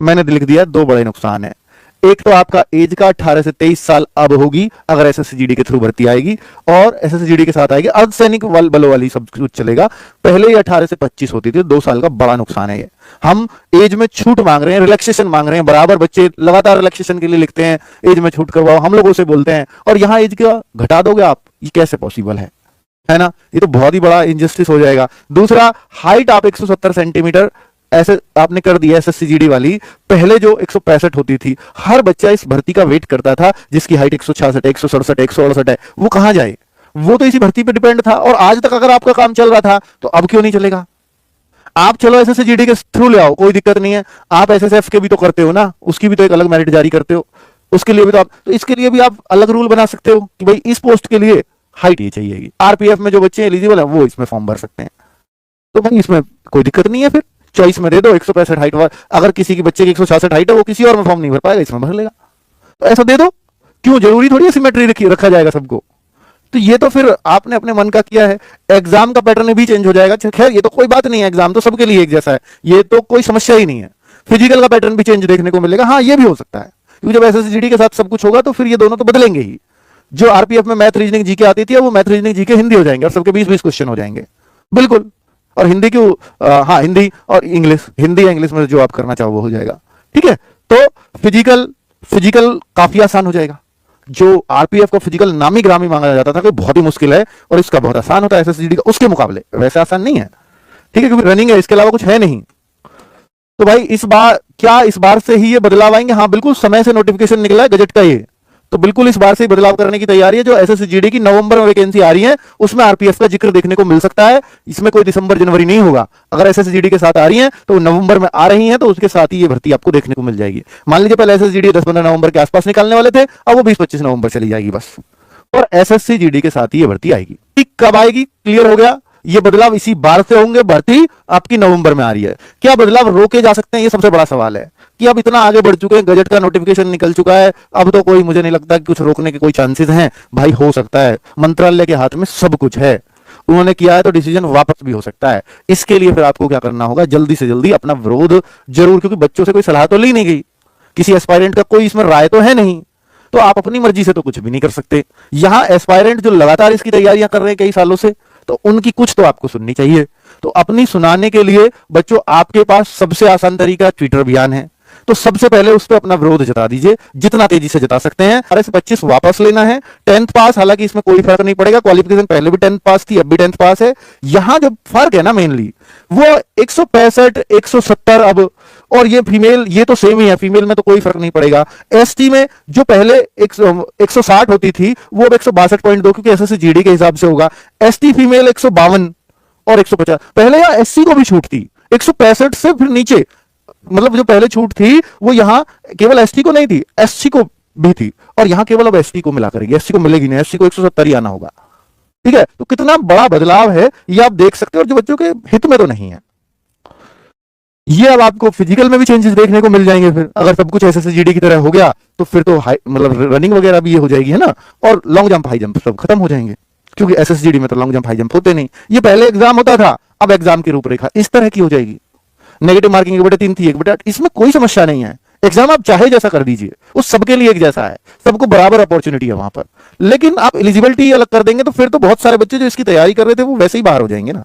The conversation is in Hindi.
मैंने लिख दिया दो बड़े नुकसान है। एक तो आपका एज का 18 से 23 साल अब होगी अगर एसएससीजीडी के थ्रू भर्ती आएगी, और एसएससीजीडी के साथ आएगी अर्धसैनिक बलों वाली सब कुछ चलेगा। पहले ही 18 से 25 होती थी, 2 साल का बड़ा नुकसान है ये। हम एज में छूट मांग रहे हैं, रिलैक्सेशन मांग रहे हैं, बराबर बच्चे लगातार रिलैक्सेशन के लिए लिखते हैं एज में छूट करवाओ, हम लोगों से बोलते हैं, और यहां एज का घटा दोगे आप, ये कैसे पॉसिबल है ना? ये तो बहुत ही बड़ा इनजस्टिस हो जाएगा। दूसरा, हाइट आप 170 सेंटीमीटर ऐसे आपने कर दिया एसएससीजीडी वाली। पहले जो 165 होती थी, हर बच्चा इस भर्ती का वेट करता था जिसकी हाइट 166 है, 167 है, 168 है, वो कहां जाए? वो तो इसी भर्ती पे डिपेंड था, और आज तक अगर आपका काम चल रहा था तो अब क्यों नहीं चलेगा? आप चलो एसएससीजीडी के थ्रू ले आओ, कोई दिक्कत नहीं है। आप एसएसएफ के भी तो करते हो ना, उसकी भी तो एक अलग मेरिट जारी करते हो, उसके लिए भी तो आप, तो इसके लिए भी आप अलग रूल बना सकते हो कि भाई इस पोस्ट के लिए हाइट ये चाहिएगी। आरपीएफ में जो बच्चे एलिजिबल है वो इसमें फॉर्म भर सकते हैं, तो भाई इसमें कोई दिक्कत नहीं है। फिर चॉइस में दे दो 165 हाइट, अगर किसी की बच्चे की 166 हाइट है, वो किसी और में फॉर्म नहीं भर पाएगा, इसमें भर लेगा, तो ऐसा दे दो। क्यों जरूरी थोड़ी सिमेट्री रखा जाएगा सबको? तो ये तो फिर आपने अपने मन का किया है। एग्जाम का पैटर्न भी चेंज हो जाएगा, खैर ये तो कोई बात नहीं है, एग्जाम तो सबके लिए एक जैसा है, ये तो कोई समस्या ही नहीं है। फिजिकल का पैटर्न भी चेंज देखने को मिलेगा, हाँ ये भी हो सकता है, क्योंकि जब एसएससीजीडी के साथ सब कुछ होगा तो फिर ये दोनों तो बदलेंगे ही। जो आरपीएफ में मैथ रीजनिंग जीके आती थी, वो मैथ रीजनिंग जीके हिंदी हो जाएंगे, और सबके 20-20 क्वेश्चन हो जाएंगे, बिल्कुल। और हिंदी क्यों, हाँ हिंदी और इंग्लिश, हिंदी या इंग्लिश में जो आप करना चाहो वो हो जाएगा, ठीक है। तो फिजिकल काफी आसान हो जाएगा। जो आरपीएफ का फिजिकल नामी ग्रामी मांगा जाता था, बहुत ही मुश्किल है, और इसका बहुत आसान होता है एसएससीजीडी का, उसके मुकाबले वैसे आसान नहीं है, ठीक है, क्योंकि रनिंग है, इसके अलावा कुछ है नहीं। तो भाई इस बार से ही ये बदलाव आएंगे? हाँ बिल्कुल, समय से नोटिफिकेशन निकला है गजट का ये, तो बिल्कुल इस बार से ही बदलाव करने की तैयारी है। जो एसएससीजीडी की नवंबर में वैकेंसी आ रही है, उसमें आरपीएफ का जिक्र देखने को मिल सकता है। इसमें कोई दिसंबर जनवरी नहीं होगा। अगर एसएससीजीडी के साथ आ रही है तो नवंबर में आ रही है, तो उसके साथ ही ये भर्ती आपको देखने को मिल जाएगी। मान लीजिए पहले एसएससीजीडी 10-15 नवंबर के आसपास निकालने वाले थे, अब वो 20-25 नवंबर चली जाएगी बस, और एसएससीजीडी के साथ ही ये भर्ती आएगी। कब आएगी? क्लियर हो गया, ये बदलाव इसी बार से होंगे। भर्ती आपकी नवंबर में आ रही है। क्या बदलाव रोके जा सकते हैं? ये सबसे बड़ा सवाल है कि अब इतना आगे बढ़ चुके हैं, गजट का नोटिफिकेशन निकल चुका है, अब तो कोई, मुझे नहीं लगता कि कुछ रोकने के कोई चांसेस हैं। भाई हो सकता है, मंत्रालय के हाथ में सब कुछ है, उन्होंने किया है तो डिसीजन वापस भी हो सकता है। इसके लिए फिर आपको क्या करना होगा, जल्दी से जल्दी अपना विरोध जरूर, क्योंकि बच्चों से कोई सलाह तो ली नहीं गई, किसी एस्पायरेंट का कोई इसमें राय तो है नहीं, तो आप अपनी मर्जी से तो कुछ भी नहीं कर सकते। यहां एस्पायरेंट जो लगातार इसकी तैयारियां कर रहे हैं कई सालों से, तो उनकी कुछ तो आपको सुननी चाहिए। तो अपनी सुनाने के लिए बच्चों आपके पास सबसे आसान तरीका ट्विटर अभियान है, तो सबसे पहले उस पर अपना विरोध जता दीजिए, जितना तेजी से जता सकते हैं। 18 से 25 वापस लेना है। 10th पास, हालांकि इसमें कोई फर्क नहीं पड़ेगा, क्वालिफिकेशन पहले भी 10th पास थी, अब भी 10th पास है। यहां जो फर्क है ना मेनली, वो 165, 170 अब, और ये फीमेल, ये तो सेम ही है, फीमेल में तो कोई फर्क नहीं पड़ेगा। एसटी में जो पहले 160 होती थी, वो अब 162.2, क्योंकि एसएससीजीडी के हिसाब से होगा। एसटी फीमेल 152 और 150। पहले यहां एससी को भी छूट थी 165 से फिर नीचे, मतलब जो पहले छूट थी वो यहां केवल एसटी को नहीं थी, एससी को भी थी, और यहां केवल अब एसटी को मिला करेगी, एससी को मिलेगी नहीं, एससी को 170 ही आना होगा, ठीक है। तो कितना बड़ा बदलाव है ये आप देख सकते हो, और जो बच्चों के हित में तो नहीं है। ये अब आपको फिजिकल में भी चेंजेस देखने को मिल जाएंगे। फिर अगर सब कुछ एसएससीजीडी की तरह हो गया तो फिर तो मतलब रनिंग वगैरह भी ये हो जाएगी, है ना, और लॉन्ग जंप, हाई जंप सब खत्म हो जाएंगे, क्योंकि एसएससीजीडी में तो लॉन्ग जंप, हाई जंप होते नहीं। ये पहले एग्जाम होता था, अब एग्जाम की रूपरेखा इस तरह की हो जाएगी। नेगेटिव मार्किंग 1/3 थी, 1/8, इसमें कोई समस्या नहीं है। एग्जाम आप चाहे जैसा कर दीजिए, वो सबके लिए एक जैसा है, सबको बराबर अपॉर्चुनिटी है वहां पर। लेकिन आप एलिजिबिलिटी अलग कर देंगे तो फिर तो बहुत सारे बच्चे जो इसकी तैयारी कर रहे थे वो वैसे ही बाहर हो जाएंगे ना।